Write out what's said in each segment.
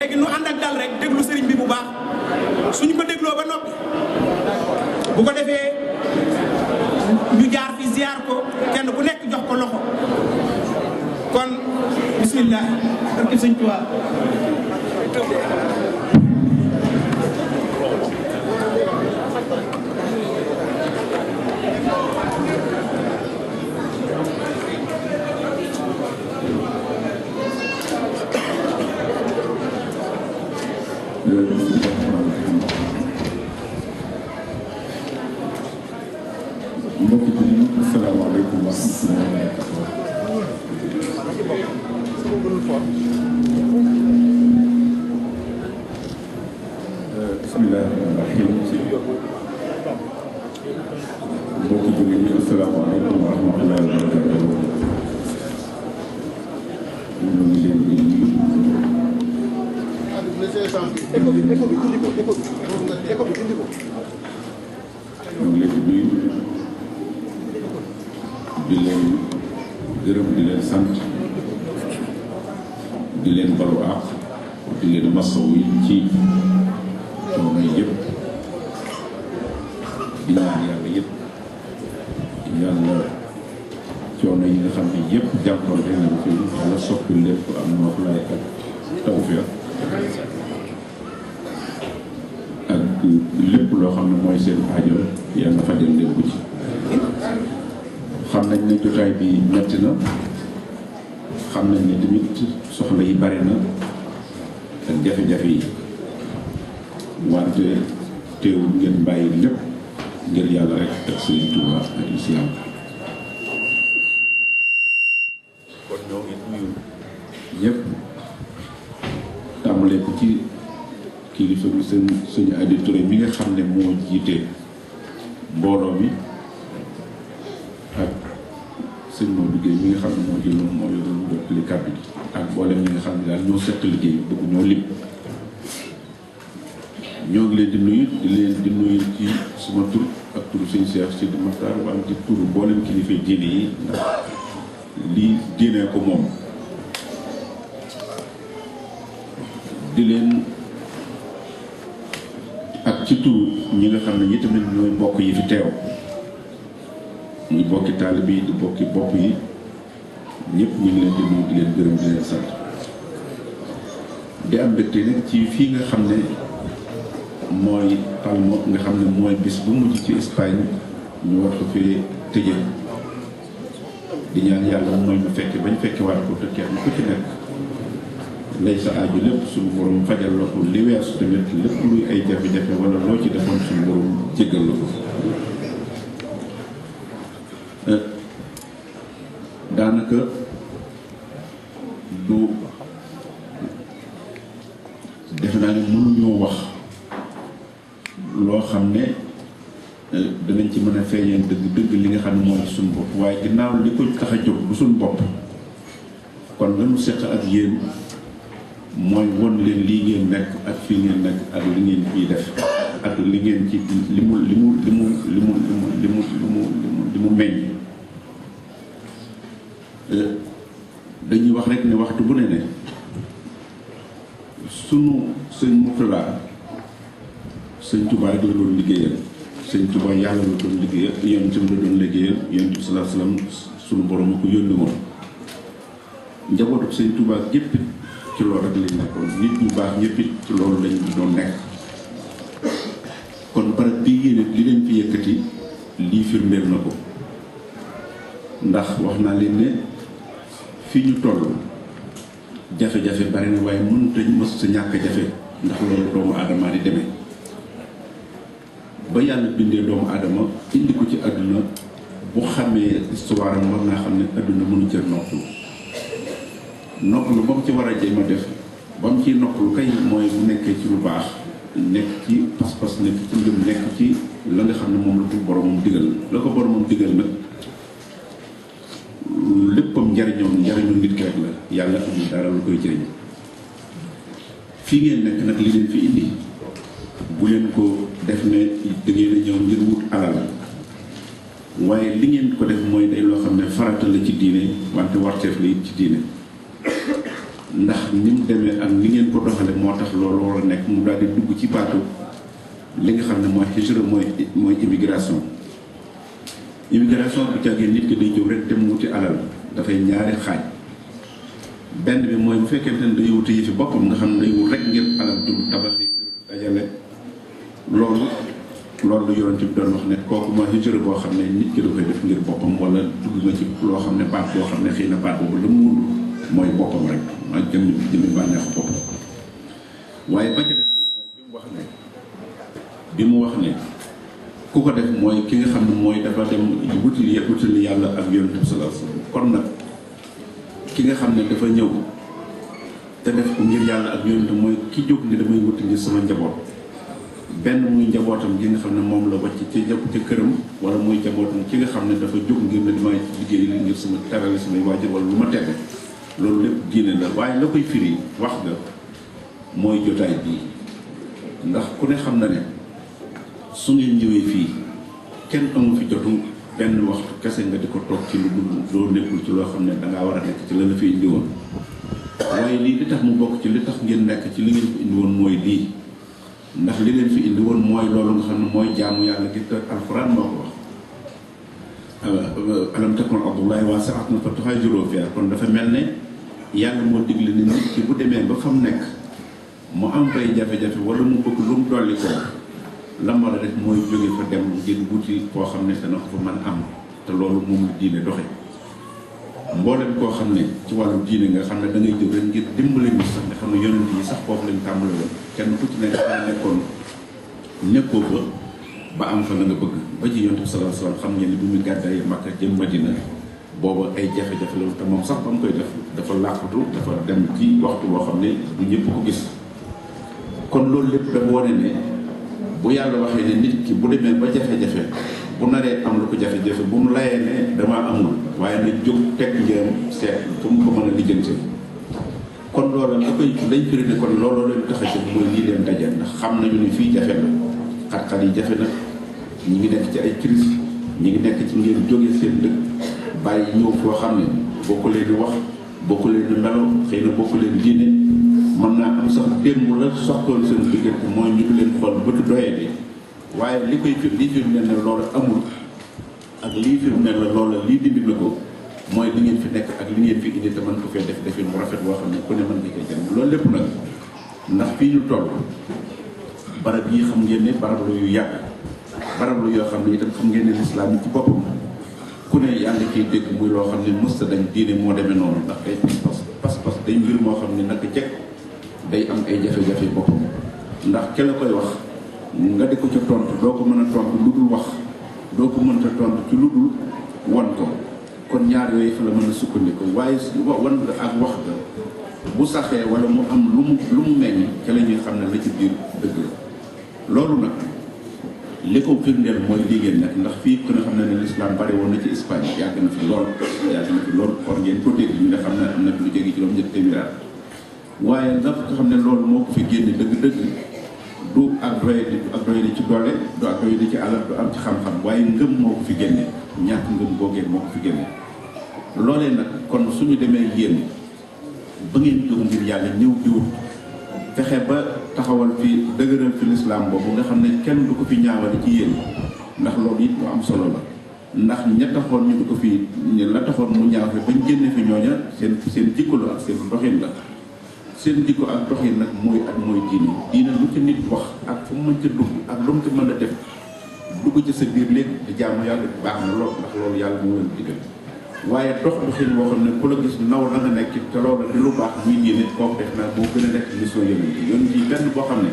léegi nu ànd ak dal rek déglu sëriñ bi bu baax suñu ko dégloo ba noppi bu ko defee ñu jaar fi ziar ko kenn ku nekk jox ko loxo kon bismillah barke sëñ Tuubaa mbokki bi asalaamaaleykum wa rahmatulah. bisimilah rahmaani rahiim. mbokki bi asalaamaaleykum wa rahmatulah. ñu ngi leen di nuyu. ñu ngi leen di nuyu. di leen gërëm di leen sant di leen balu àq di leen masawu ci coono yëpp di ñaan yàlla yëpp yàlla coono yi nga xam ne yëpp jànkuwante nañ fi yàlla soppi lépp am noflaay ak tawfeex ak lépp loo xam ne mooy seen aajo yàlla fajal leen ko ci. xam nañ ne jotaay bi metti na xam nañ ne tamit soxla yi bari na ak jafe-jafe yi wante teewul ngeen bàyyi lépp ngir yàlla rek ak Sëriñ Tuubaa ak islam. kon ñoo ngi nuyu ñëpp tàmbalee ko ci kilifa bi sëñ Adi Touré mi nga xam ne moo jiite mbooloo mi. sëñ Modou Guèye mi nga xam ne moo jëloon moo yoroon jottali kàddu gi ak mboolem ñi nga xam ne daal ñoo seq liggéey bëgg ñoo lim ñoo ngi leen di nuyu ci suma tur ak turu sëñ Cheikh Sidi Mokhtar waaye ci turu mboolem kilifa diine yi ndax lii diine ko moom di leen ak ci turu ñi nga xam ne ñi tamit ñooy mbokk yi fi teew muy bokki taalibe yi di bokki bopp yi ñëpp ñu ngi leen di nuyu di leen gërëm di leen sant di am mbégte nag ci fii nga xam ne mooy Palma nga xam ne mooy bis bu mujj ci Espagne ñu war ko fee tëje di ñaan yàlla mooy ñu fekke bañ fekke waat ko te kenn ku ci nekk lay sa aaju lépp suñu borom fajal la ko li weesu tamit lépp luy ay jafe-jafe wala loo ci defoon suñu borom jéggal la ko. daanaka du defe naa ne mënuñoo wax loo xam ne danañ ci mën a feeñeen dëgg li nga xam ne mooy suñu bopp waaye ginnaaw li ko tax a jóg bu suñu bopp kon lañu seq ak yéen mooy won leen lii ngeen nekk ak fii ngeen nekk ak li ngeen ciy def ak li ngeen ci li mu meññ. dañuy wax rek ne waxtu bu ne sunu sëñ Mourtala sëñ Touba rek la doon liggéeyal sëñ Touba yàlla la doon liggéeyal yonent bi la doon liggéeyal yonent bi sallallahu alayhi wasallam sunu borom ko yónni woon njabootu sëñ Touba gépp ci loolu rek lañ nekkoon nit ñu baax ñëpp ci loolu lañ doon nekk kon barab bii yéen li leen fi yëkkati lii firndeel na ko ndax wax naa leen ne fii ñu toll jafe-jafe bari na waaye mënut a mës sa ñàkk jafe ndax loolu doomu aadama di demee ba yàlla bindee doomu aadama indi ko ci àdduna bu xamee histoire am war naa xam ne àdduna mënu cee noppalu ba mu ci war a jéem a def ba mu ciy noppalu kay mooy bu nekkee ci lu baax nekk ci pas-pas nekk ci ngëm nekk ci la nga xam ne moom la ko boromam digal la ko boromam digal nag léppam njariñu nit ki rek la yàlla amul dara lu koy jëriñ fii ngeen nekk nag li leen fi indi bu leen ko def ne da ngeen a ñëw ngir wut alal waaye li ngeen ko def mooy day loo xam ne farata la ci diine wante warteef la it ci diine ndax ni mu demee ak ni ngeen ko doxale moo tax loolu war a nekk mu daal di dugg ci baatu li nga xam ne mooy hijra mooy immigration. immigration bu jàggee nit ki day jóg rek dem wuti alal dafay ñaari xaaj. benn bi mooy bu fekkente ne day wuti yëfi boppam nga xam ne day wut rek ngir alal jum tabaxi kër dajale loolu la yonent bi doon wax ne kooku mooy hijra boo xam ne nit ki da koy def ngir boppam wala dugg nga ci loo xam ne baat boo xam ne xëy na baat boobu la mu mooy boppam rek mooy jëmmi bànneexu boppam. waaye ba ca def bi mu wax ne ku ko def mooy ki nga xam ne mooy dafa dem wutali yàlla ak yonent bi sallallahu alayhi wasallam. kon nag ki nga xam ne dafa ñëw te def ko ngir yàlla ak yonent mooy ki jóg ni damay wuti ngir sama njaboot benn muy njabootam gi nga xam ne moom la wàcc ca këram wala muy njabootam ki nga xam ne dafa jóg ngir ne damay liggéey li ngir sama terale samay waajur wala lu ma tege loolu lépp diine la. waaye la koy firi wax nga mooy jotaay bii ndax ku ne xam na ne su ngeen ñëwee fii kenn amu fi jotu benn waxtu kese nga di ko toog ci lu dul loo nekkul ci loo xam ne dangaa war a nekk ci la la fi indi woon. waaye lii li tax mu bokk ci li tax ngeen nekk ci li ngeen fi indi woon mooy lii ndax li leen fi indi woon mooy loolu nga xam ne mooy jaamu yàlla gi te alxuraan moo ko wax. alam takun ardullahi waasi'atan fatuhaajiru fiihaa kon dafa mel ne yàlla moo digle ne nit ki bu demee ba fa mu nekk mu am fay jafe-jafe wala mu bëgg lu mu dolli ko la mu war a def mooy jóge fa dem ngir wuti koo xam ne dana ko fa mën am te loolu moom la diine doxe mboolem koo xam ne ci wàllu diine nga xam ne da ngay jóg rek ngir dimbale ñu sax nga xam ne yonent yi sax foofu lañ tàmbale woon kenn ku ci nekk dafa nekkoon nekkoo fa ba am fa la nga bëgg ba ci yonent bi sallallahu alayhi wasallam xam ngeen ni bu muy gàddaay Makka jëm Madina booba ay jafe-jafe la te moom sax ba mu koy def dafa làqatu dafa dem ci waxtu boo xam ne du ñëpp ko gis kon loolu lépp dafa wane ne bu yàlla waxee ne nit ki bu demee ba jafe-jafe bu naree am lu ko jafe-jafe bu mu layee ne damaa amul waaye nag jóg teg njëram seet fu mu ko mën a lijjanti kon loolu la koy lañ firi ne kon looloo leen tax a jóg mooy lii leen dajal ndax xam nañu ni fii jafe na xat-xat yi jafe na ñi ngi nekk ci ay crise ñi ngi nekk ci ngeen jóge seen dëkk bàyyi ñëw foo xam ne bokku leen di wax bokku leen di melo xëy na bokku leen diine mën naa am sax démb la soxtoon seen diggante mooy ñu leen xool bëtu doyee bi waaye li koy fir lii fir ne ne loolu amul ak lii fir ne la loolu lii dindi na ko mooy li ngeen fi nekk ak li ngeen fi indi te mën ko fee def defin mu rafet boo xam ne ku ne mën nga koy jëm loolu lépp nag ndax fii ñu toll barab yi xam ngeen ne barab la yu yàgg barab la yoo xam ne itam xam ngeen ne lislaam yi ci boppam ku ne yaa ngi ciy dégg muy loo xam ne mësta dañ diine moo demee noonu ndax day pas-pas day mbir moo xam ne naka jekk day am ay jafe-jafe boppam ndax ke la koy wax nga di ko ca tontu doo ko mën a tontu lu dul wax doo ko mën a tontu ci lu dul wan ko kon ñaar yooyu fa la mën a sukkandiku waaye wan nga ak wax ga bu saxee wala mu am lu mu meññ ca la ñuy xam ne la ci biir dëgg la loolu nag li ko firndeel mooy lii ngeen nekk ndax fii ku ne xam ne ne l'islam bari woon na ci Espagne yàgg na fi lool kon ngeen ko dégg ñu nga xam ne am na fi lu jóge ci loolu ñetti téeméer waaye nga xam ne loolu moo ko fi génne dëgg-dëgg du ak doy di ci doole du ak doy di ci alal du am ci xam-xam waaye ngëm moo ko fi génne ñàkk ngëm googeen moo ko fi génne loolee nag kon suñu demee yéen ba ngeen jóg ngir yàlla ñëw di wut fexe ba taxawal fi dëgëral fi lislaam boobu nga xam ne kenn du ko fi ñaawale ci yéen ndax loolu it lu am solo la ndax ña taxoon ñu du ko fi la taxoon mu ñaaw fi bañ génne fi ñooña seen jikko la ak seen doxin la seen jikko ak doxin nag mooy diine lu ci nit wax ak fu mu mën ca dugg ak lu mu ci mën a def dugg ci sa biir léegi di jaamu yàlla baax na lool ndax loolu yàlla moo leen digal waaye doxin boo xam ne ku la gis naw la nga nekk te loolu di lu baax muy diine kooku def naa boo gën a nekk mission yonent yi benn boo xam ne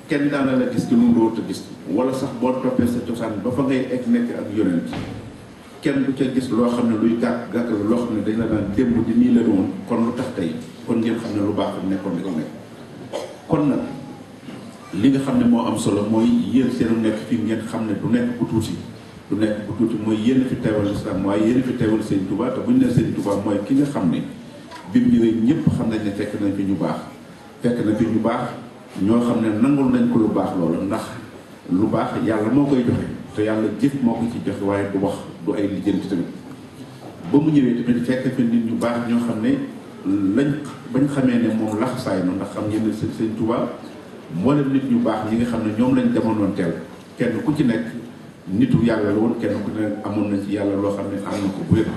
kenn daana la gis ci lu ndóor te gis wala sax boo toppee sa cosaan ba fa ngay egg nekk ak yonent kenn du ca gis loo xam ne luy gàtt la loo xam ne dañ la daan démb di nii la woon kon lu tax tey kon ngeen xam ne lu baax am nekkoon di ko nekk kon nag li nga xam ne moo am solo mooy yéen seenu nekk fii ngeen xam ne du nekk bu tuuti mooy yéen fi teewal islam waaye yéen fi teewal sëñ Touba te bu ñu nee sëñ Touba mooy ki nga xam ne bi mu ñëwee ñëpp xam nañ ne fekk nañ fi ñu baax ñoo xam ne nangul nañ ko lu baax loolu ndax lu baax yàlla moo koy joxe te yàlla jëf moo ko ci joxe waaye du wax du ay lijjanti tamit ba mu ñëwee tamit fekk fi nit ñu baax ñoo xam ne bañ xamee ne moom laxasaay na ndax xam ngeen ne sëñ Tuubaa mboolem nit ñu baax ñi nga xam ne ñoom lañ jamonoon teel kenn ku ci nekk nitu yàlla la woon kenn ku ci nekk amoon na ci yàlla loo xam ne am na ko bu yëpp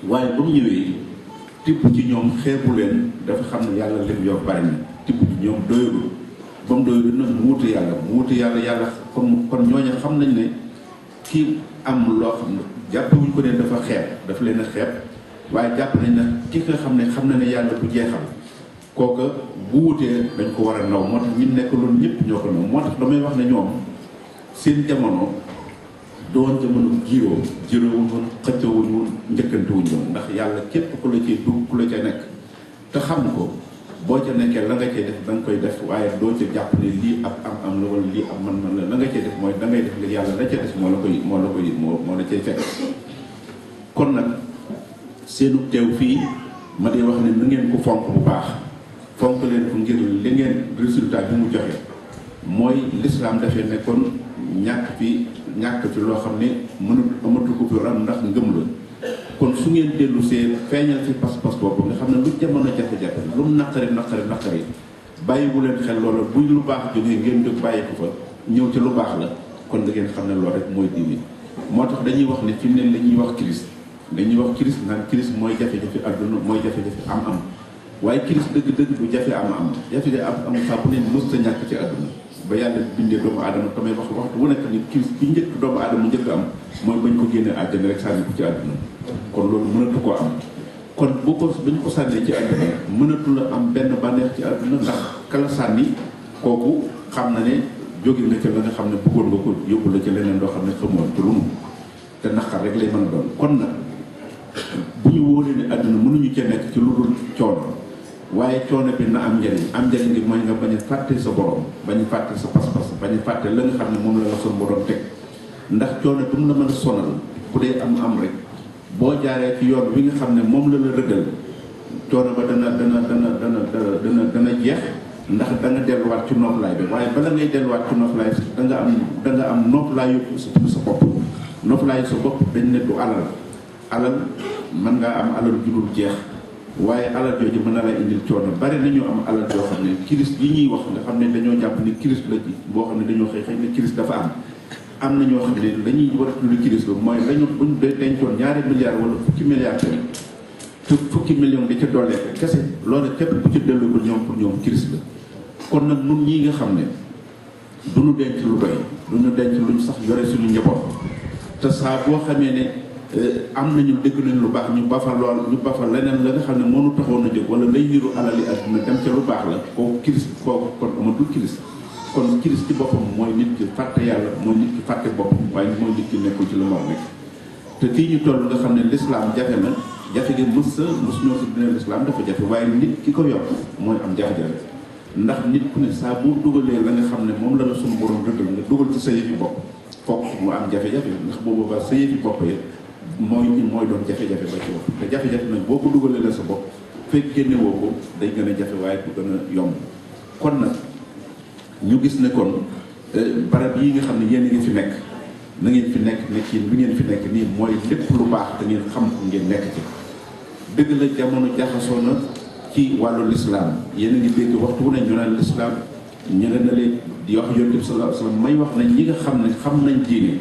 waaye ba mu ñëwee tibb ci ñoom xeebu leen dafa xam ne yàlla leen yor bari na tibb ci ñoom doyul ba mu doyul nag mu wuti yàlla yàlla kon ñooñu xam nañ ne kii am loo xam ne jàppewuñ ko ne dafa xeeb dafa leen a xeeb waaye jàpp nañ ne ki nga xam na ne yàlla bu jeexal kooka bu wutee dañ ko war a naw moo tax ñu nekk loolu ñëpp ñoo ko naw moo tax damay wax ne ñoom seen jamono doon jamono jiiroo wuñ woon xëccawuñ woon njëkkantewuñ woon ndax yàlla képp ku la cay dugg ku la ca nekk te xam ko boo ca nekkee la nga cay def da nga koy def waaye doo ca jàpp ne lii ab am la wala lii ab man la nga cay def mooy da ngay def li yàlla la ca def moo la cay fekk kon nag seenu teew fii ma di wax ne na ngeen ko fonk bu baax fonk leen ko ngir li ngeen résultat bi mu joxe mooy l'islam dafee nekkoon ñàkk fi loo xam ne amatu ko fi ram ndax ngëm la kon su ngeen dellu see feeñal ci pas-pas boobu nga xam ne lu jamono jafe-jafe lu mu naqari bàyyiwu leen xel loola buy lu baax jógee ngeen jóg bàyyi ko fa ñëw ci lu baax la kon da ngeen xam ne loolu rek mooy diine moo tax dañuy wax ne fi mu ne la ñuy wax crise naan crise mooy jafe-jafe adduna mooy jafe-jafe am waaye crise dëgg-dëgg du jafe am jafe-jafe am saa bu ne mës ta ñàkk ci adduna ba yàlla bindee doomu aadama tamay waxtu wu nekk ni crise bi njëkk doomu aadama njëkk am mooy bañ ko génnee àjjana rek sànni ko ci adduna kon loolu mënatu koo am kon bañ ko sànnee ci adduna mënatu la am benn bànneex ci adduna ndax kala sànni kooku xam na ne jóge nga ca la nga xam ne bëggoon nga ko yóbbu la ci leneen loo xam ne xamoon ci lu mu te naqar rek lay mën a doon kon nag bu ñu wóoree ne àdduna mënuñu ca nekk ci lu dul coono waaye coono bi na am njëriñ gi mooy nga bañ a fàtte sa borom bañ a fàtte sa pas-pas bañ a fàtte la nga xam ne moom la la son borom teg ndax coono bi mu la mën a sonal bu dee am rek boo jaaree ci yoon wi nga xam ne moom la la rëddal coono ba dana jeex ndax da nga delluwaat ci noflaay bi waaye bala ngay delluwaat ci noflaay da nga am noflaayu sa bopp noflaayu sa bopp dañ ne du alal mën ngaa am alal ju dul jeex waaye alal jooju mën na lay indil coono bari nañu am alal yoo xam ne crise yi ñuy wax nga xam ne dañoo jàpp ni crise la ci boo xam ne dañoo xëy ne crise dafa am na ñoo xam ne dañuy war a tudd crise la mooy dañu buñ dencoon ñaari milliards wala fukki milliards te fukki millions di ca doolee kese loolu képp ku ci dellu ko ñoom pour ñoom crise la kon nag nun ñii nga xam ne duñu denc lu doy duñu denc luñ sax yore suñu njaboot te saa boo xamee ne am nañu dégg nañ lu baax ñu bafa leneen la nga xam ne moo nu taxoon a jóg wala lay niru alali àdduna dem ca lu baax la kooku crise kooku kon amatul crise kon crise ci boppam mooy nit ki fàtte yàlla mooy nit ki fàtte boppam waaye mooy nit ki nekkul ci lu mu war nekk te fii ñu toll nga xam ne l'islam jafe na jafe gi mos ñoo si dina l'islam dafa jafe waaye nit ki ko yor mooy am jafe-jafe ndax nit ku ne saa boo dugalee la nga xam ne moom la suñu borom rëddal nga dugal ci sa yëfi bopp fokk mu am jafe-jafe ndax boobu ba sa yëfi bopp yi mooy doon jafe-jafe ba ci wax te jafe-jafe nag boo ko dugalee la sa bopp fekk génne woo ko day gën a jafe waaye du gën a yomb kon nag ñu gis ne kon barab yi nga xam ne yéen a ngi fi nekk na ngeen fi nekk yéen lu ngeen fi nekk nii mooy lépp lu baax te ngeen xam ko ngeen nekk ci dëgg la jamono jaxasoo na ci wàllu lislaam yéen a ngi dégg waxtu wu ne ñu naan lislaam ñu ne na leen di wax yonent bi sallallahu alayhi wasallam may wax nañ ñi nga xam ne xam nañ diine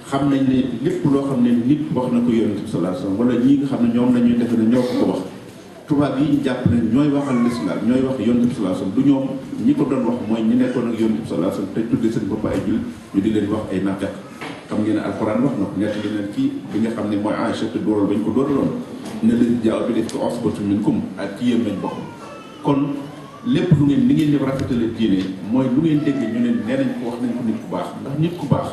xam nañ ne lépp loo xam ne nit wax na ko yonent bi sallallahu alayhi wasallam wala ñi nga xam ne ñoom lañuy defe ne ñoo ko wax tubaab yi jàpp ne ñooy waxal lislaam ñooy wax yonent bi sallallahu alayhi wasallam du ñoom ñi ko doon wax mooy ñi nekkoon ak yonent bi sallallahu alayhi wasallam te tudde seen bopp ay jullit ñu di leen wax ay naafeq xam ngeen ne alxuraan wax na ko ñett li leen kii bi nga xam ne mooy Aïcha te dóoral bañ ko dóoraloon ne leen jaaw bi def ko usbatun minkum ak ci yéen lañ bokk kon lépp lu ngeen ni ngeen di rafetale diine mooy lu ngeen dégg ñu ne nee nañ ko wax nañ ko nit ku baax ndax nit ku baax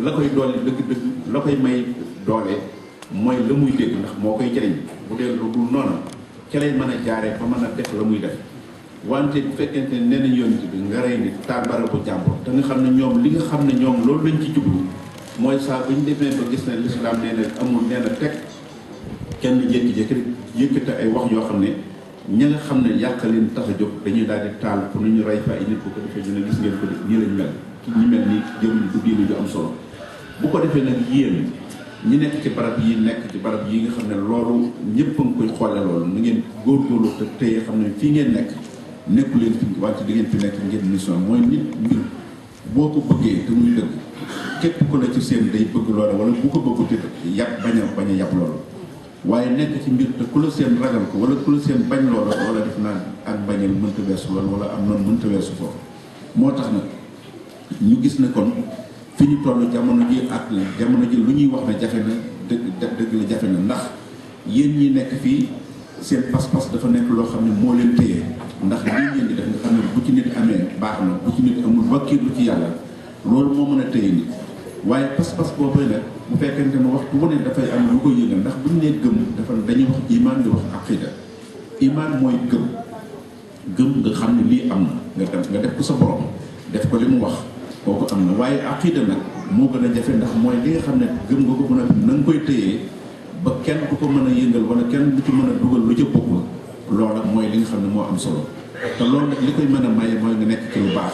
la koy doole dëgg-dëgg la koy may doole mooy la muy dégg ndax moo koy jëriñ bu dee lu dul noonu ca lay mën a jaaree ba mën a def la muy def wante bu fekkente ne nee nañ yonent bi nga rey nit taal barabu jàmbur te nga xam ne ñoom li nga xam ne ñoom loolu lañ ci jublu mooy saa bu ñu demee ba gis ne lislaam nee na amul nee na teg kenn jékki-jékki rek yëkkate ay wax yoo xam ne ña nga xam ne yàq leen tax a jóg dañuy daal di taal pour nu ñu rey fa ay nit bu ko defee ñu ne gis ngeen ko nii lañ mel ki ñi mel ni jëm du diine ju am solo bu ko defee nag yéen ñi nekk ci barab yi nga xam ne loolu ñëpp a ngi koy xoole loolu na ngeen góorgóorlu te tey xam ne fii ngeen nekk nekku leen fi wante di ngeen fi nekk ngeen mission mooy nit mbir boo ko bëggee te muy dëgg képp ku la ci seen day bëgg loola wala bu ko bëggu te yàpp bañ a yàpp loolu waaye nekk ci mbir te ku la seen ragal ko wala ku la seen bañ loola wala def naa ak bañeel mënta weesu loolu wala am noonu mënta weesu foofu moo tax nag ñu gis ne kon fi ñu toll jamono ji ak jamono ji lu ñuy wax ne jafe na dëgg la jafe na ndax yéen ñi nekk fii seen pas-pas dafa nekk loo xam ne moo leen téye ndax lii ngeen di def nga xam ne bu ci nit amee baax na bu ci nit amul wakkiilu ci yàlla loolu moo mën a téye nit waaye pas-pas boobu nag bu fekkente ne waxtu wu ne dafay am lu ko yëgal ndax bu ñu nee gëm dafa dañuy wax imaan di wax aqida imaan mooy gëm nga xam ne lii am na nga def ko sa borom def ko li mu wax kooku am na waaye aqida nag moo gën a jafe ndax mooy li nga xam ne gëm nga ko mën a na nga koy téyee ba kenn du ko mën a yëngal wala kenn du ci mën a dugal lu ca bokkul loola mooy li nga xam ne moo am solo te loolu nag li koy mën a maye mooy nga nekk ci lu baax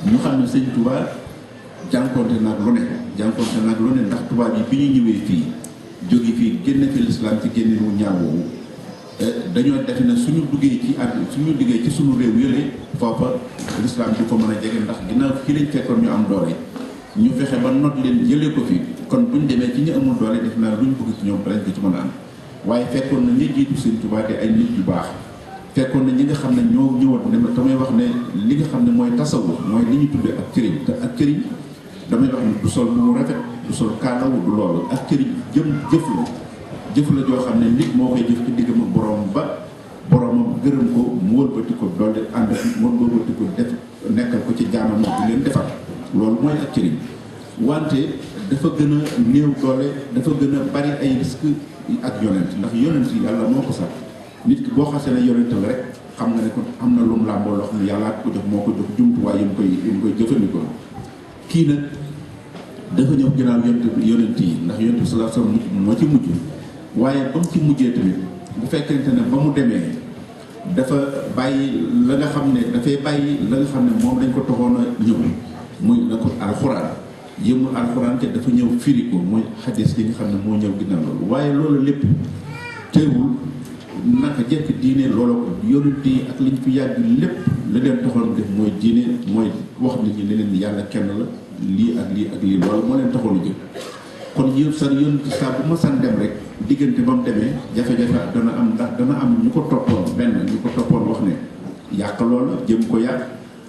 ñu xam ne sëñ Touba jànkonte naag lu ne ndax tubaab yi bi ñu ñëwee fii jóge fii génne fi lislaam ci génne wu ñaaw woowu dañoo defe ne suñu duggee ci suñu réew yële foofa lislaam du ko mën a jege ndax ginnaaw fii lañ fekkoon ñu am doole ñu fexe ba not leen jëlee ko fi kon buñ demee ci ñu amul doole def naa luñ bëgg ci ñoom dañ ko ci mën a am waaye fekkoon na ñi jiitu sëñ Touba di ay nit yu baax fekkoon na ñi nga xam ne ñoo ñëwoon ne damay wax ne li nga xam ne mooy tasawuf mooy li ñu tuddee ak cëriñ te ak cëriñ damay wax ne du sol lu rafet du sol kaalawu du loolu ak cëriñ jëf la joo xam ne nit moo koy jëf ci diggam ak borom ba boromam gërëm ko mu wëlbati ko doole ànd ak mu wëlbati ko def nekkal ko ci jaamam di leen defar loolu mooy ak cëriñ wante dafa gën a néew doole dafa gën a bari ay risque ak yonent ndax yonent yàlla moo ko sax nit ki boo xasee ne yonent la rek xam nga ne kon am na lu mu làmboo loo xam ne yàllaa ko jox moo ko jox jumtuwaay yi mu koy jëfandikoo kii nag dafa ñëw ginnaaw yonent yi ndax yonent bi sallallahu alayhi wasallam moo ci mujj waaye ba mu ci mujjee tamit bu fekkente ne ba mu demee dafa bàyyi la nga xam ne dafay bàyyi la nga xam ne moom dañ ko toxoon a ñëw muy na ko alxuraan yëmul alxuraan te dafa ñëw firi ko mooy xadis yi nga xam ne moo ñëw ginnaaw loolu waaye loolu lépp teewul naka jekk diine loolu ko yonent yi ak liñ fi yàgg lépp la leen taxoon def mooy diine mooy wax nit ñi ne leen yàlla kenn la lii ak lii ak lii loolu moo leen taxoon a jël kon yëpp sa yonent saa bu ma san dem rek diggante ba mu demee jafe-jafe dana am ndax dana am ñu ko toppoon ñu ko toppoon wax ne yàq loola jëm ko yàq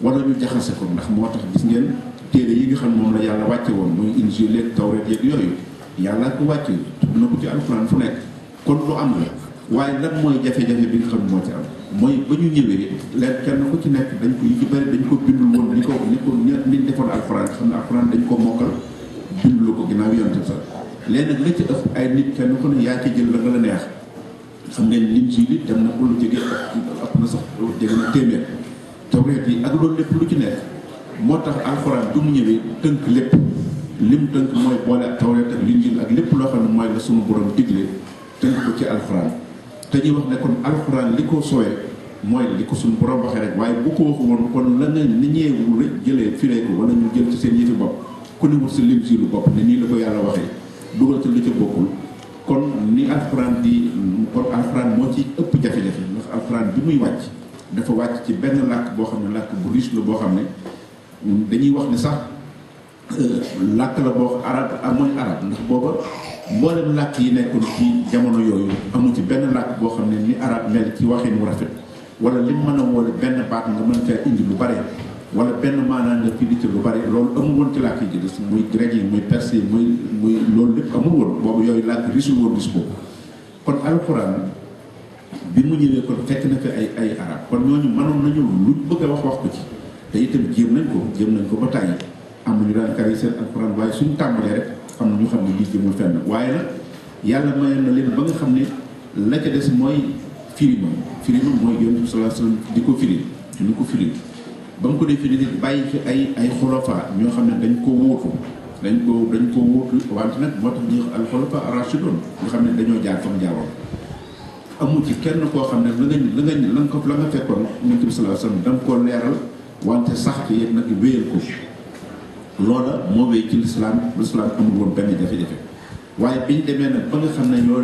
wala ñu jaxase ko ndax moo tax gis ngeen téere yi nga xam moom la yàlla wàcce woon muy Injiil ak Tawreet yeeg yooyu yàlla ko wàcce tudd na ko ci alxuraan fu nekk kon lu am la waaye lan mooy jafe-jafe bi nga xam moo ci am mooy ba ñu ñëwee leen kenn ku ci nekk dañ ko yu ci bëri dañ ko bindul woon ni ñu defoon alxuraan xam ne alxuraan dañ ko mokkal bindulu ko ginnaaw yonte sax léegi nag la ci ëpp ay nit kenn ku ne yaa ci jël la nga la neex xam ngeen Injiil yi dem na ko lu jege ëpp na sax jege na téeméer Tawreet yi ak loolu lépp lu ci nekk moo tax alxuraan du mu ñëwee tënk lépp lim tënk mooy boole ak Tawreet ak Injiil ak lépp loo xam ne mooy la sunu borom digle tënk ko ci alxuraan te ñuy wax ne kon alxuraan li ko sooyee mooy li ko sunu borom waxee rek waaye bu ko waxu woon kon la nga ni ñeewul rek jëlee firee ko wala ñu jël ci seen yëfi bopp ku ne wut si lim si lu bopp ne nii la ko yàlla waxee dugal ci lu ca bokkul kon ni alxuraan di kon alxuraan moo ci ëpp jafe-jafe ndax alxuraan bi muy wàcc dafa wàcc ci benn làkk boo xam ne làkk bu riche la boo xam ne dañuy wax ne sax làkk la boo arab mooy arab ndax booba mboolem làkk yi nekkoon ci jamono yooyu amu ci benn làkk boo xam ne ni arab mel ci waxin mu rafet wala lim mën a woole benn baat nga mën fee indi lu bare wala benn maanaa nga fii di ci lu bare loolu amul woon ci làkk yi jëlis muy grec yi muy perse yi muy loolu lépp amul woon boobu yooyu làkk risul woon ris boobu kon alxuraan bi mu ñëwee kon fekk na fi ay arab kon ñooñu mënoon nañu luñ bëgg a wax ko ci te itam jéem nañ ko ba tàyyi am nañu daan kari seen alxuraan waaye suñu tàmbalee rek am na ñu xam ne lii jëmul fenn waaye nag yàlla mayoon na leen ba nga xam ne la ca des mooy firi moom mooy Yonent bi sallallahu alayhi wasallam di ko firi ba mu ko dee firi bàyyi fi ay xulafa ñoo xam ne dañ ko wóotu wante nag moo tax ñu al xulafa ar-rashidun nga xam ne dañoo jaar fa mu jaaroon amul ci kenn koo xam ne la nga fekkoon Yonent bi sallallahu alayhi wasallam da nga koo leeral wante sax ci yéen nag wéyal ko loola moo wéy ci lislaam amul woon benn jafe-jafe waaye biñ demee nag ba nga xam ne ñoo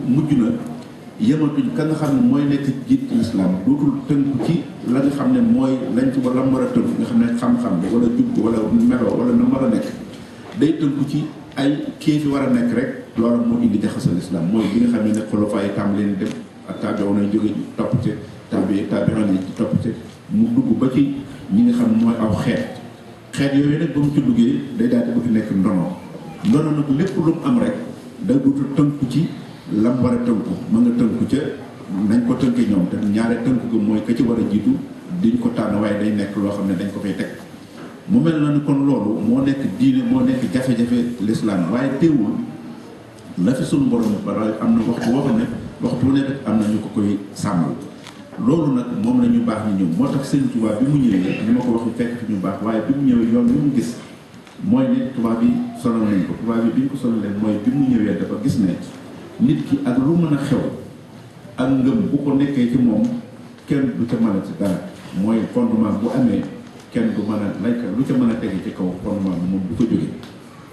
mujj na yematuñ ka nga xam ne mooy nekk jiit lislaam dootul tënku ci la nga xam ne mooy lañ ci ba la war a tënku nga xam ne xam-xam bi wala jubbu wala meloo wala na war a nekk day tënku ci ay kii fi war a nekk rek loolu moo indi jaxasal islam mooy bi nga xam ne xulafaa yi tàmm leen dem ak taabi'oon ay jóge topp ci taabi'oon yi ci topp ci mu dugg ba ci ñi nga xam ne mooy aw xeet yooyu nag ba mu ci duggee day daal di bëgg nekk ndono nag lépp lu mu am rek da duutu tënku ci lam war a tënku mën nga tënku ca nañ ko tënk ñoom te ñaare tënku ko mooy ka ci war a jiitu diñ ko tànn waaye day nekk loo xam ne dañ ko fay teg mu mel na ni kon loolu moo nekk diine moo nekk jafe-jafe l'islam waaye teewul la fi suñu borom bara am na waxtu woo xam ne waxtu wu ne rek am na ñu ko koy sàmmal loolu nag moom la ñu baax ni ñëw moo tax Sëñ Tuubaa bi mu ñëwee ni ma ko waxee fekk fi ñu baax waaye bi mu ñëwee yoon li mu gis mooy ne tubaab bi sonal nañ ko tubaab bi ñu ko sonal leen mooy bi mu ñëwee dafa gis ne nit ki ak lu mën a xew ak ngëm bu ko nekkee ci moom kenn du ca mën a ci dara mooy fondement bu amee kenn du mën a layka lu ca mën a tege ci kaw fondement bi moom du ko jóge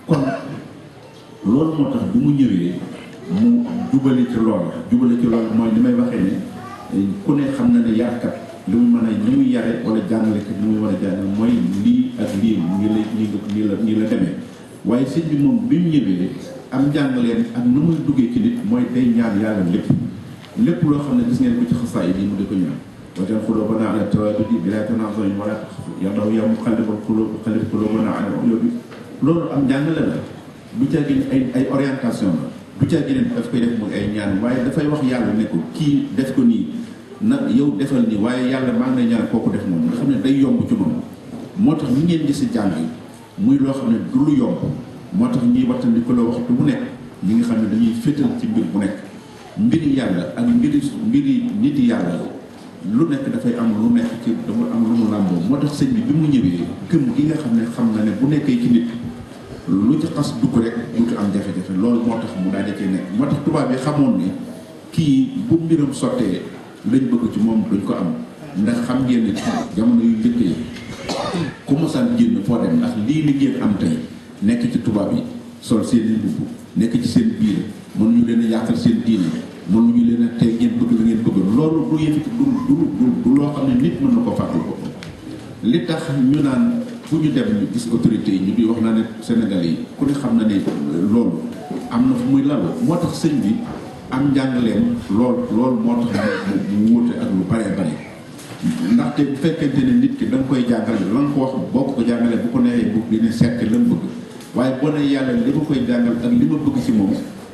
kon loolu moo tax bi mu ñëwee mu jubali ci loolu mooy li may waxee ne ku ne xam na ne yarkat li mu mën a ni muy yare wala jàngalekat li muy war a jàngale mooy lii ak lii nii la demee waaye sëñ bi moom bi mu ñëwee am njàngaleen ak nu muy duggee ci nit mooy day ñaan yàlla lépp loo xam ne gis ngeen ko ci xasaay yi mu di ko ñaan wajan xulóobanaa ala tawaadudi bilaa tanaazu'in wala yadaw yaa muqallibal quluub qallib quluubanaa ala uyuubi loolu am njàngale la du caa gën ay orientation la du caa gën daf koy def muy ay ñaan waaye dafay wax yàlla ne ko kii def ko nii na yow defal nii waaye yàlla maa ngi lay ñaan kooku def moom nga xam ne day yomb ci moom moo tax ñi ngeen gis si jàng muy loo xam ne du lu yomb moo tax ñuy waxtaan ko la waxtu bu nekk ñi nga xam ne dañuy féetal ci mbir bu nekk mbiri yàlla ak mbiri nit yàlla lu nekk dafay am lu nekk ci dafa am lu mu làmboo moo tax sëñ bi mu ñëwee gëm gi nga xam ne xam na ne bu nekkee ci nit lu ci xas dugg rek duutu am jafe-jafe loolu moo tax mu daal di cay nekk moo tax tubaab yi xamoon ne kii bu mbiram sottee lañ bëgg ci moom duñ ko am ndax xam ngeen ne jamono yu njëkk yi ku mosaan génn foo dem ndax lii li ngeen am tey nekk ci tubaab yi sol seen i mbubb nekk ci seen biir mënuñu leen a yàqal seen diine mënuñu leen a tey ngeen bëgg la ngeen bëgg loolu du yëfiti du loo xam ne nit mën na ko fàttul ko li tax ñu naan fu ñu dem ñu gis autorité yi ñu di wax naa ne Sénégal yi ku ne xam na ne loolu am na fu muy lalu moo tax sëñ bi am njàngaleem loolu moo tax mu wuute ak lu bare bare ndaxte bu fekkente ne nit ki da nga koy jàngale la nga ko wax boo ko jàngalee bu ko neexee bu dina seet la mu bëgg waaye boo ne yàlla li ma koy jàngal ak li ma bëgg ci moom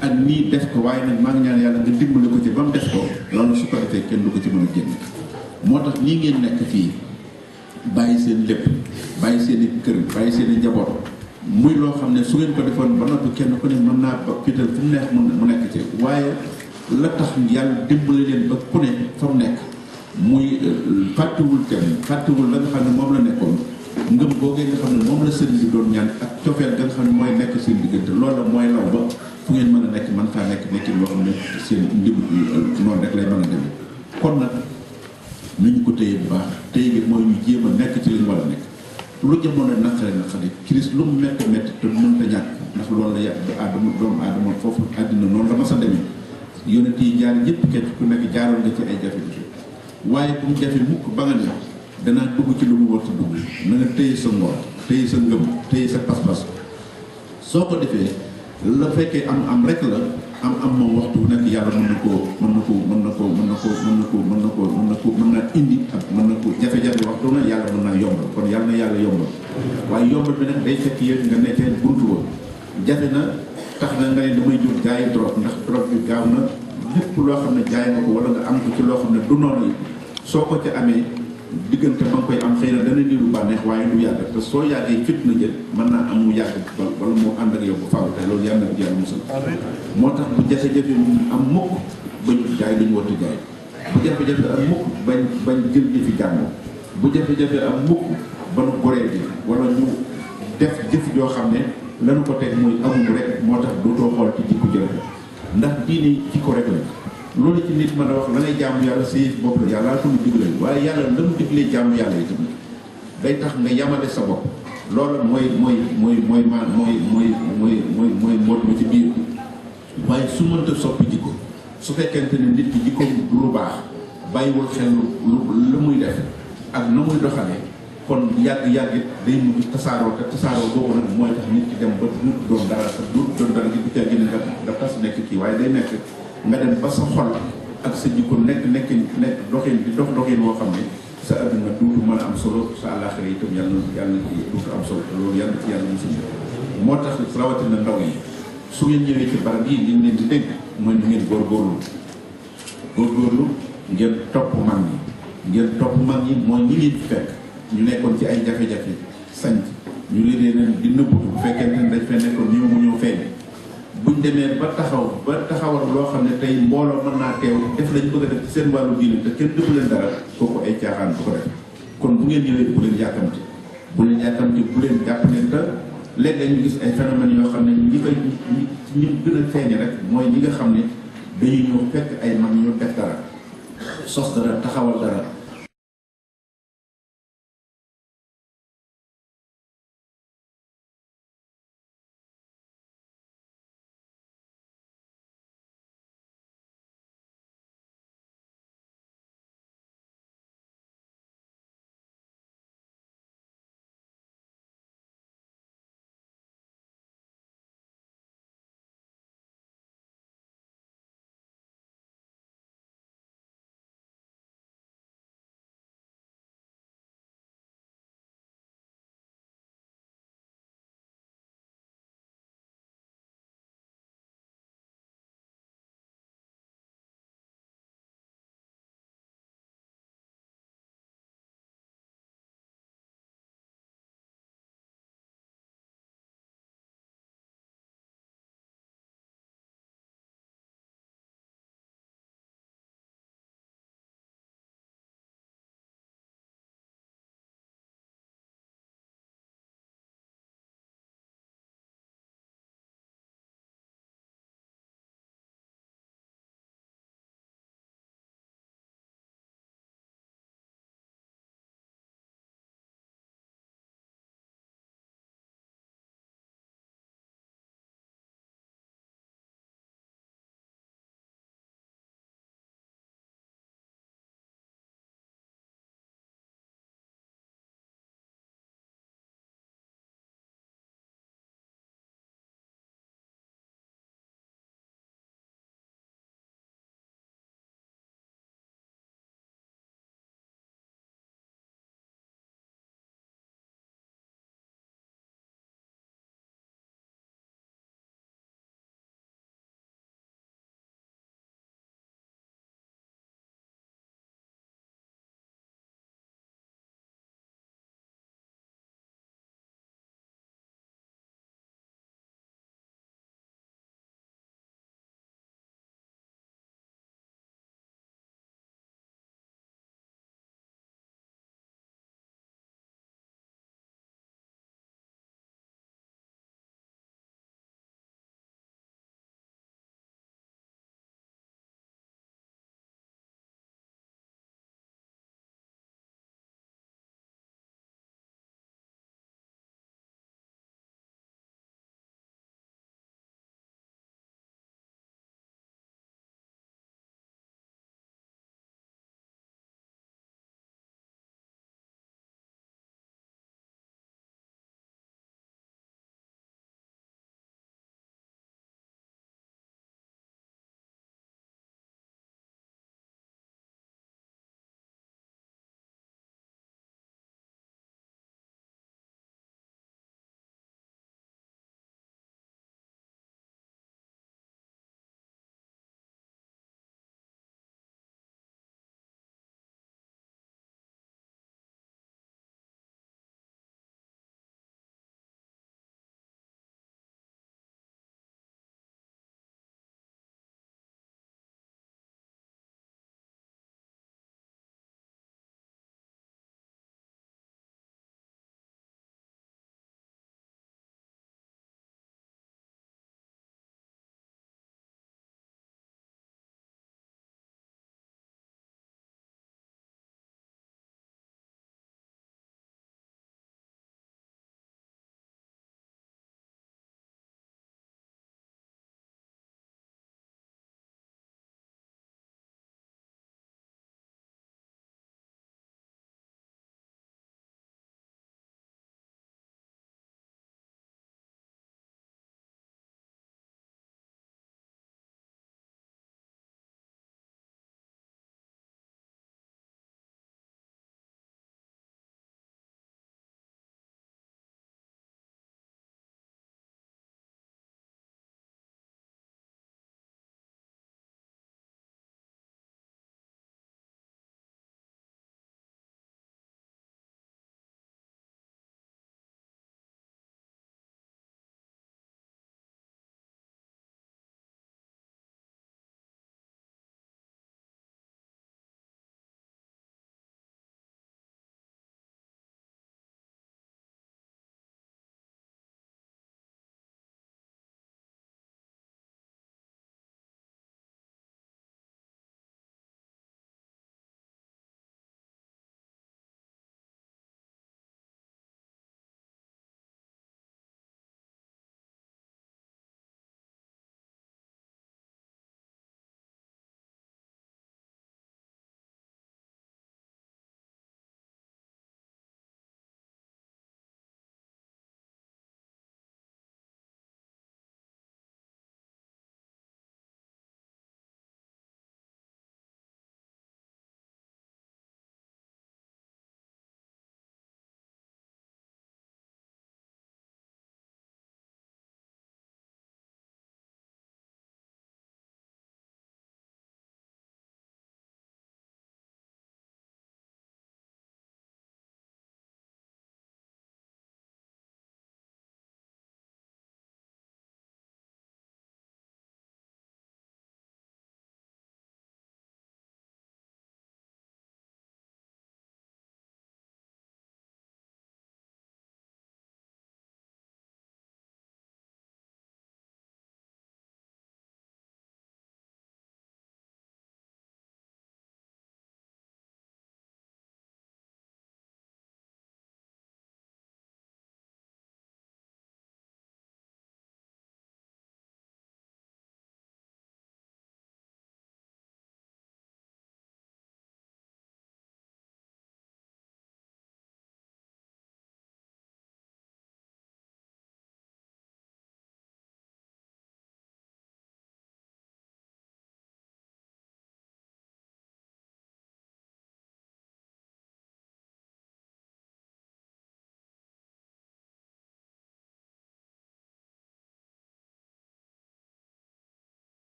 ak nii def ko waaye nag maa ngi ñaan yàlla nga dimbali ko ci ba mu def ko loolu su ko defee kenn du ko ci mën a génn moo tax ñii ngeen nekk fii bàyyi seen lépp bàyyi seen i kër bàyyi seen i njaboot muy loo xam ne su ngeen ko defoon ba noppi kenn ku ne mën naa ba fital fu mu neex mu nekk ci waaye la tax yàlla dimbali leen ba ku ne fa mu nekk muy fàttewul kenn fàttewul la nga xam ne moom la nekkoon ngëm boogee nga xam ne moom la sëriñ bi doon ñaan ak cofeel ga nga xam ne mooy nekk seen diggante loolu la mooy law ba fu ngeen mën a nekk mën faa nekk nekkin loo xam ne seen ndim noonu rek lay mën a demee kon nag nañu ko téye bu baax téye bi mooy ñu jéem a nekk ci li ñu war a nekk lu jamono naqare crise lu mu métti te mënta ñàkk ndax loolu la doomu aadama foofu àddina noonu la ma sa demee yonent yi jaar yëpp kenn ku nekk jaaroon nga ci ay jafe-jafe waaye bu mu jafe mukk ba nga ne danaa dugg ci lu mu war a dugg na nga téye sa ngor téye sa ngëm téye sa pas-pas soo ko defee la fekkee am rek la am moom waxtu bu nekk yàlla mën na indi ak mën na ko jafe-jafe waxtu na yàlla mën naa yombal kon yàlla na yàlla yombal waaye yombal bi nag day fekk yow nga nekkee buntu ba jafe na tax na nga ne damay jóg jaayi drogue ndax drogue bi gaaw na lépp loo xam ne jaay nga ko wala nga am ko ci loo xam ne du noonu yi soo ko ca amee diggante ba nga koy am xëy na dana niru bànneex waaye du yàgg te soo yàggee fit na jël mën naa am mu yàgg wala moo ànd ak yow ba faaw te loolu yàlla na yàlla musal moo tax bu jafe-jafe am mukk bañ jaay lu ñu war a jaay bu jafe-jafe am mukk bañ jël jëfi jàmm bu jafe-jafe am mukk ba nu goree bi wala ñu def jëf joo xam ne lanu ko teg muy amuñu rek moo tax dootoo xool ci jikko ji rek ndax diine jikko rek la loolu ci nit mën a wax la ngay jaamu yàlla si bopp la yàlla ko mu digle waaye yàlla la mu diglee jaamu yàlla yi tamit day tax nga yamale sa bopp loola mooy mboot ma ci biir waaye su mënta soppi jikko su fekkente ne nit ki jikko du lu baax bàyyiwul xel lu muy def ak na muy doxalee kon yàgg day mujj tasaaroo te tasaaroo boobu nag mooy tax nit ki dem ba du doon dara gi bu ca génne nga tas nekk kii waaye day nekk nga dem ba sa xol ak sa jikko nekk doxin di doxin woo xam ne sa adduna duutu mën a am solo sa àllaaxira itam yàlla ci duutu am solo te loolu yàlla ci yàlla musul moo tax rawatina ndaw yi su ngeen ñëwee ci barab yi li leen di dégg mooy ni ngeen góorgóorlu ngeen topp mag ñi mooy ñi ngeen fi fekk ñu nekkoon ci ay jafe-jafe sanc ñu leen di nëbbutu bu fekkente ne dañ fee nekkoon ñëw feeñ buñ demee ba taxawal loo xam ne tey mbooloo mën naa teew def lañ bëgg a def ci seen wàllu diine te kenn dëpp leen dara kooku ay caaxaan bu ko def kon bu ngeen ñëwee bu leen yàkkamti bu leen jàpp ne te léeg-léeg ñu gis ay phénomènes yoo xam ne ñi gën a feeñ rek mooy ñi nga xam ne dañuy ñëw fekk ay mag ñu def dara sos dara taxawal dara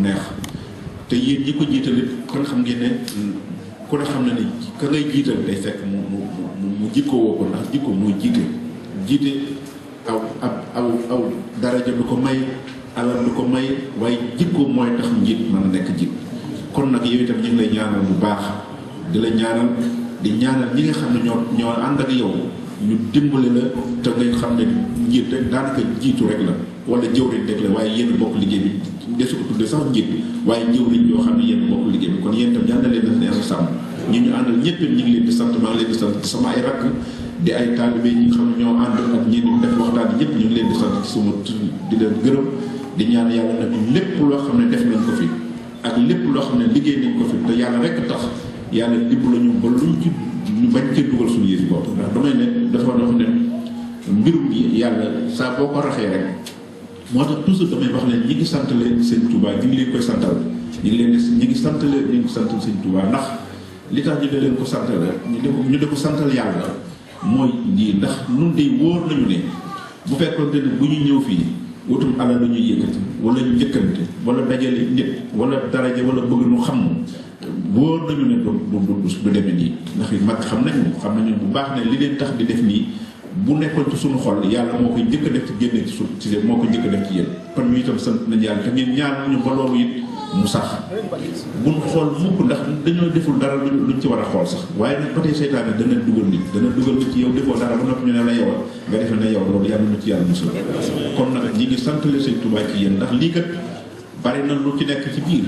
neex te yéen ñi ko jiitalit kon xam ngeen ne ku ne xam na ne ka ngay jiital day fekk mu jikkoo woo ko ndax jikko mooy jiite aw daraja du ko may alal du ko may waaye jikko mooy tax njiit mën a nekk jiit kon nag yow itam ñu ngi lay ñaanal bu baax di la ñaanal di ñaanal ñi nga xam ne ñoo ànd ak yow ñu dimbali la te ngay xam ne njiit rek daanaka jiitu rek la wala jëwriñ rek la waaye yéen bokk liggéey bi desu ko tudde sax njiit waaye jëwriñ yoo xam ne yéen bokk liggéey bi kon yéen itam ñaan na leen na yàlla sàmm ñi ñu àndal ñëpp ñu ngi leen di sant maa ngi leen di sant sama ay rakk di ay taalibe ñi nga xam ne ñoo ànd ak ñi di def waxtaan ñëpp ñu ngi leen di sant ci suma di leen gërëm di ñaan yàlla nag lépp loo xam ne def nañ ko fi ak lépp loo xam ne liggéey nañ ko fi te yàlla rek tax yàlla libb la ñu ba luñ ci ñu bañ cee dugal suñu yëfi bopp ndax damay ne dafa wax ne mbirum gi yàlla saa boo ko raxee rek moo tax toujours damay wax ne ñi ngi sant leen sëñ Touba ñi ngi leen koy santal ñi ngi sant leen ñi ngi sant sëñ Touba ndax li tax ñu de leen ko santal ñu de ko santal yàlla mooy lii ndax nun de wóor nañu ne bu fekkoon ne bu ñu ñëw fii wutum alal la ñuy yëkkati wala ñu njëkkante wala dajale nit wala daraja wala bëgg nu xam wóor nañu ne du demee nii ndax mag xam nañu bu baax ne li leen tax di def nii bu nekkoon ci suñu xol yàlla moo koy njëkk a def ci génne ci moo koy njëkk a def ci yéen kon ñu itam sant nañu yàlla te ngeen ñaan ñu ba loolu it mu sax buñ xool mukk ndax dañoo deful dara luñ ci war a xool sax waaye nag ba tey seytaane dana dugal nit ci yow defoo dara ba noppi ñu ne la yow nga defe ne yow loolu yàlla na ci yàlla musal kon nag ñi ngi santale Sëñ Tuubaa ci yéen ndax lii kat bari na lu ci nekk ci biir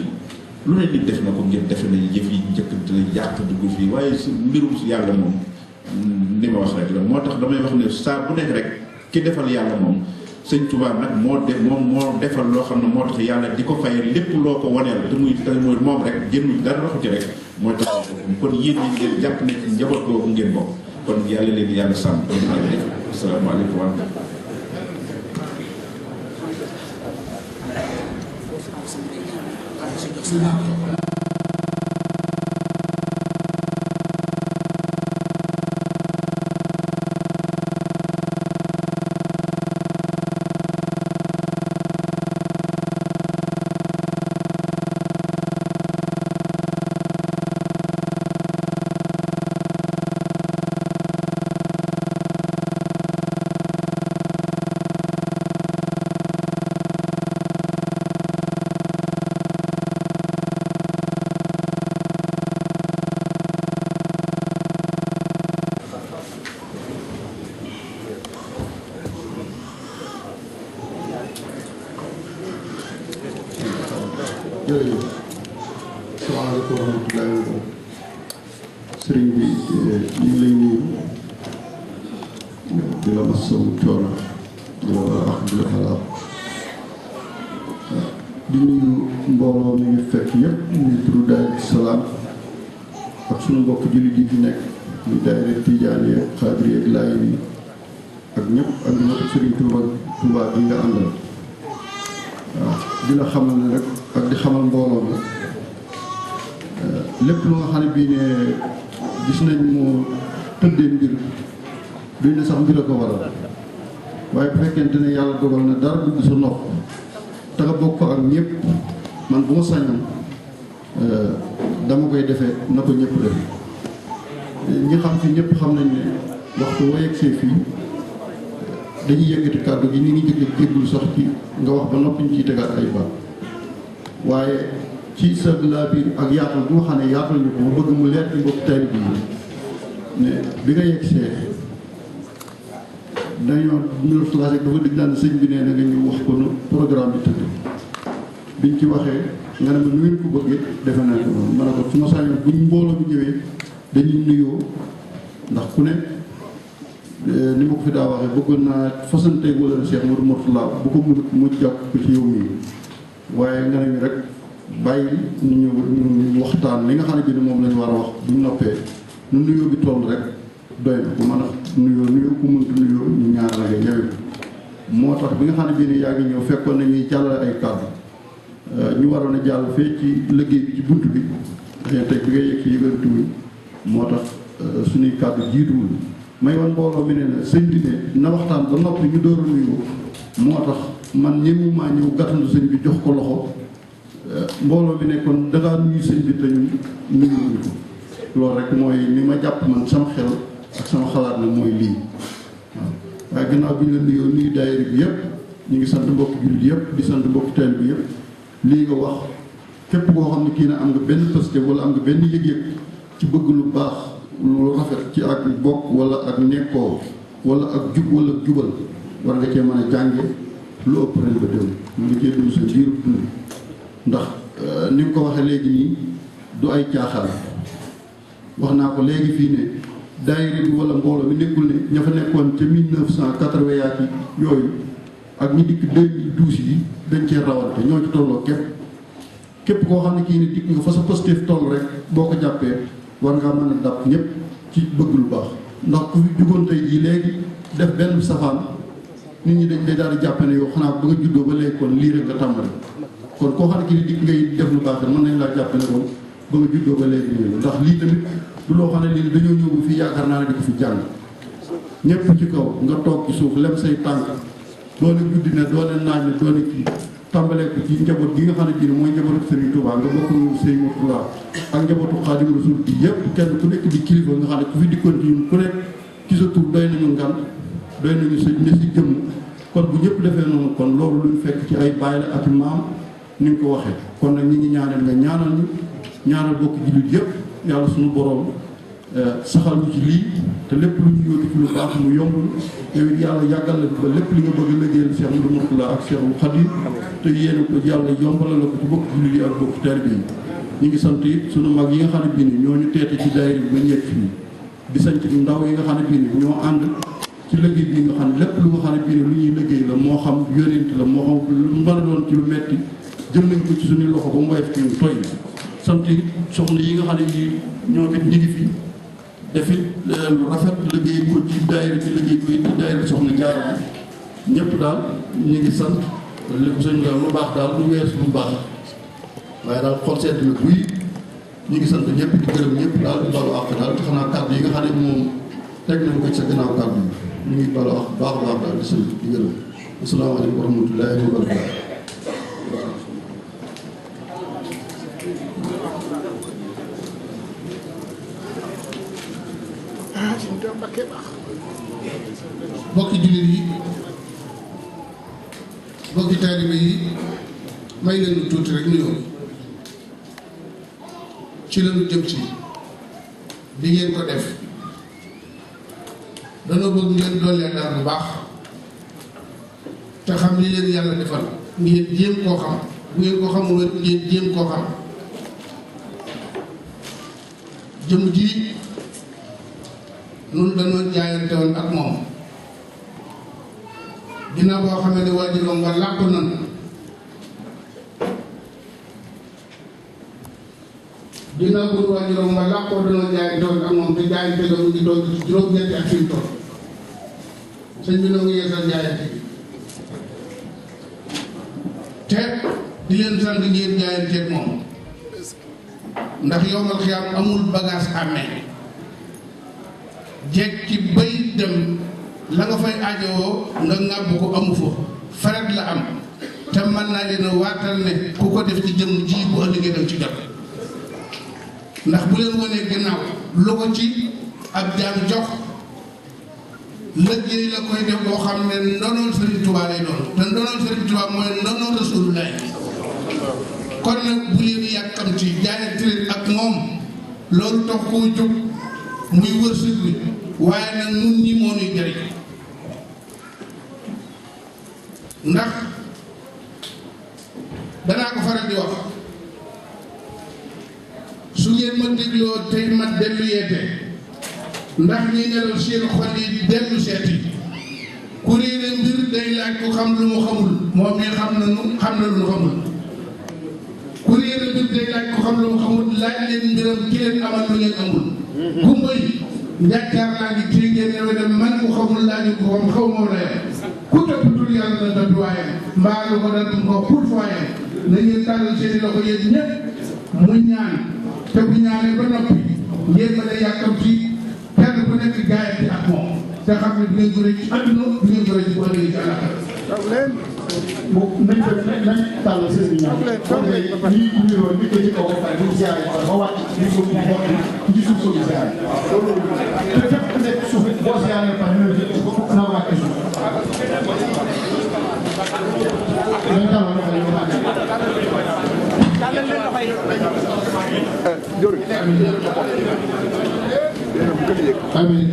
lu ne nit def na ko ngeen defe nañu jëf yi njëkkante la yàq dugg fii waaye si mbirum si yàlla moom ni ma wax rek la moo tax damay wax ne saa bu nekk rek ki defal yàlla moom Sëñ Tuubaa nag moo defal loo xam ne moo tax yàlla di ko fay lépp loo ko waneel te muy moom rek génn dara waxu ci rek mooy tax kon yéen ñi ngeen jàpp ne ci njaboot boobu ngeen bokk kon yàlla leen yàlla sàmm kon jërëjëf asalaamaaleykum wa rahmatulah. jërëjëf salaamaaleykum wa rahmatullaahi wa barakaatuh sëriñ bi ñu ngi lay nuyu di la masawu coono di la wax di la xalaat di nuyu mbooloo mi ngi fekk yëpp muy turu daayira Salaam ak suñu mbokk jullit yi fi nekk muy daayira Tijaan yi Xaadir yi ak Laayeen yi ak ñëpp ak ñëpp sëriñ Tuuba bi nga àndal waaw di la xamal ne rek ak di xamal mbooloo mi lépp lu nga xam ne bii ne gis nañ mu tëddee mbir duñ ne sax mbir a ko waral waaye bu fekkente ne yàlla dogal na dara dugg sa nopp te nga bokk ko ak ñëpp man bu ma sañoon dama koy defee na ko ñëpp def ñi xam fi ñëpp xam nañ ne waxtu woo yegsee fii dañuy yëkkati kàddu gi ni ngi jëkk jéggul sax ci nga wax ba noppi ñu ciy tegaat ay baat waaye ci sa laa biir ak yaatal bu nga xam ne yaatal ñu ko ma bëgg mu leer ci mbokk taalibe yi ne bi nga yegsee dañoo ñu classé dafa digg naan sëñ bi nee na nga ñu wax ko nu programme bi tëdd biñ ci waxee nga ne ma nu ngeen ko bëggee defe naa ko noonu ma ne ko su ma sañoon buñ mbooloo bi ñëwee dañuy nuyoo ndax ku ne ni ma ko fi daa waxee bëggoon naa fasante wala Cheikh Modou Mourtala bu ko mënut mu jàpp ko ci yow mii waaye nga ne ñu rek bàyyi ñu waxtaan li nga xam ne bi moom lañu war a wax bu ñu noppee nu nuyoo bi toll rek doy na bu mën a nuyoo ku mënut nuyoo ñu ñaar la nga ñëwee moo tax bi nga xam ne bii ni yaa ngi ñëw fekkoon na ñuy jàllale ay kàddu ñu waroon a jàll fee ci liggéey bi ci bunt bi dañu tey bi nga yegg ci yëgantuwuñ moo tax suñuy kàddu jiituwul may wan mbooloo mi ne na sëñ bi ne na waxtaan ba noppi ñu door a nuyoo moo tax man ñëwumaa ñëw gàttandu sëñ bi jox ko loxo mbooloo bi nekkoon dangaa nuyu sëñ bi te ñun nuyuwuñu ko loolu rek mooy li ma jàpp man sama xel ak sama xalaat nag mooy lii waaw waaye gannaaw bi ñu la nuyoo nuyu daayira bi yëpp ñu ngi sant mbokki jullit yëpp di sant mbokki taalibe bi yëpp lii nga wax képp koo xam ne kii na am nga benn pëste wala am nga benn yëg-yëg ci bëgg lu baax lu rafet ci ak bokk wala ak nekkoo wala ak jub wala jubal war nga cee mën a jànge lu ëpp ren ba déw mu ngi cee dund sa biiru dund ndax ni nga ko waxee léegi nii du ay caaxaan wax naa ko léegi fii ne daayira bi wala mbooloo mi nekkul ne ña fa nekkoon ca 1980 yaat yi yooyu ak ñi dikk 2012 yi dañ cee rawante ñoo ci tolloo képp koo xam ne kii ne dikk nga fa sa positif toll rek boo ko jàppee war ngaa mën a dàpp ñëpp ci bëgg lu baax ndax ku fi jugoon tey jii léegi def benn safaan nit ñi dañ lay daal di jàppe ne yow xanaa ba nga juddoo ba léegi kon lii rek nga tàmbali kon koo xam ne kii ne dikk ngay def lu baax mën nañ laa jàppe ne kon ba nga juddoo ba léegi nii ndax lii tamit du loo xam ne lii dañoo ñëw bu fii yaakaar naa ne di ko fi jàng ñëpp ci kaw nga toog ci suuf lem say tànk doone guddi ne doone naaj ne doone kii tàmbalee ko ci njaboot gi nga xam ne bii mooy njabootu Serigne Touba nga bokk ñu Serigne Mourtala ak njabootu Xaadimu Rasuul bi yëpp kenn ku nekk di kilifa nga xam ne ku fi dikkoon ci ñun ku nekk ci sa tur doy nañu ngan doy nañu sa ne si jëmm kon bu ñëpp defee noonu kon loolu luñ fekk ci ay baay la ak maam ni nga ko waxee kon nag ñi ngi ñaanal nga ñaanal ñu ñaanal bokk jullit yëpp yàlla suñu borom saxal ñu ci lii te lépp lu ñu yóotu ci lu baax mu yombul yow it yàlla yàggal la ba lépp li nga bëgg a liggéeyal Cheikh Modou Mourtala ak Cheikhul Khadim te yéene ko yàlla yombalal la ko ci bokk jullit yi ak bokk taalibe yi ñu ngi sant it sunu mag yi nga xam ne bii nii ñoo ñu teete ci daayira bi ba ñeeg fii di sant ndaw yi nga xam ne bii nii ñoo ànd ci liggéey bi nga xam ne lépp lu nga xam ne bii nii lu ñuy liggéey la moo xam yonent la moo xam lu mën a doon ci lu metti jël nañ ko ci suñu loxo ba mu woyof ci ñu toy sant it soxna yi nga xam ne yi ñoom it ñu ngi fi defit lu rafet liggéey ko ci daayira bi liggéey ko ci daayira soxna Jaara bi ñëpp daal ñu ngi sant li ko sëñ daal lu baax daal lu weesu lu baax waaye daal xol sedd na buy ñu ngi sant ñëpp di gërëm ñëpp daal di balu àq daal te xanaa kàddu yi nga xam ne moom teg nañ ko ci sa gannaaw kàddu yi ñu ngi balu àq baax a baax daal di sant di gërëm asalaamaaleykum wa rahmatullahi wa barakatuh bokki jullit yi bokki taalibe yi may leen lu tuuti rek nuyoo ci la ñu jëm ci li ngeen ko def danoo bëgg ngeen dollee daal bu baax te xam li leen yàlla defal ngeen jéem koo xam bu ngeen ko xamul ngeen jéem koo xam jëm ji nun dañoo jaayante woon ak moom ginnaaw boo xamee ne waajuram nga làpp nan ginnaaw bu waajuram nga làppoo dañoo jaayante woon ak moom te jaayante ga mu ngi toog ci juróom-ñetti ak suñu tool sëñ bi noo ngi yeesal jaayante bi te di leen sant ngeen jaayanteeg moom ndax yombal xiyaam amul bagage amee jeeg ci bay dem la nga fay aajowoo nga ŋàbb ko amu fa faret la am te mën naa leen a waatal ne ku ko def ci jëmm ji bu ëllëgee dem ci jot ndax bu leen wanee gannaaw lu ko ci ab jaam jox liggéey la koy def boo xam ne ndonool Sëriñ Tuubaa lay doon te ndonool Sëriñ Tuubaa mooy ndonool Rasulullaay kon nag bu leen yàkkamti jaayante leen ak moom loolu tax koo jóg muy wërsëg bi waaye nag nun ñi moo ñuy jariñ ndax danaa ko faral di wax su ngeen ma dégloo tey ma dellu yeete ndax ñi nelaw seen xol yi dellu seeti ku réere mbir day laaj ko xam lu mu xamul moom mi xam na lu mu xamul ku réere mbir day laaj ko xam lu mu xamul laaj leen mbiram ki leen amal lu ngeen amul gumba yi njàkkaar laa ngi téye ngeen ñëwee dem man ku xamul laa ñu ko xam xaw moo la yem ku toppatul yàlla na topp waayam mbaa lu ko dal ko pour waayam na ngeen tàllal seen i loxo yéen ñëpp mu ñaan te bu ñaanee ba noppi ngeen mën a yàkkam ci kenn ku nekk jaayante ak moom te xam ne du ngeen ko rëcc ci àdduna du ngeen ko rëcc bu ëllëgee ci àllaxira bu nañ ko nañ tàll seen bi ñaan kon tey lii nuyoo nit ko ci kaw ba pare bu ziare ba wàcc ñu ko bu bokk ci suuf soo ziare te fépp ku nekk suuf boo ziare par ñu na wàcc suuf dañ tàll loxo yi ba wàcc amiin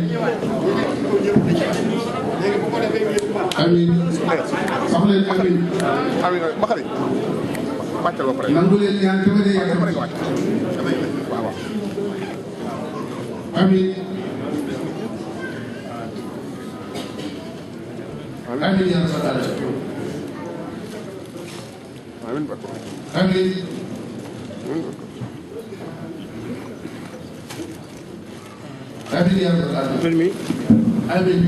amiin wax leen amiin ba xale wàccal ba pare nangu leen ñaan te ba dee yàlla waaw amiin amiin yaa rabbal aalamiin amiin amiin yaa rabbal aalamiin amiin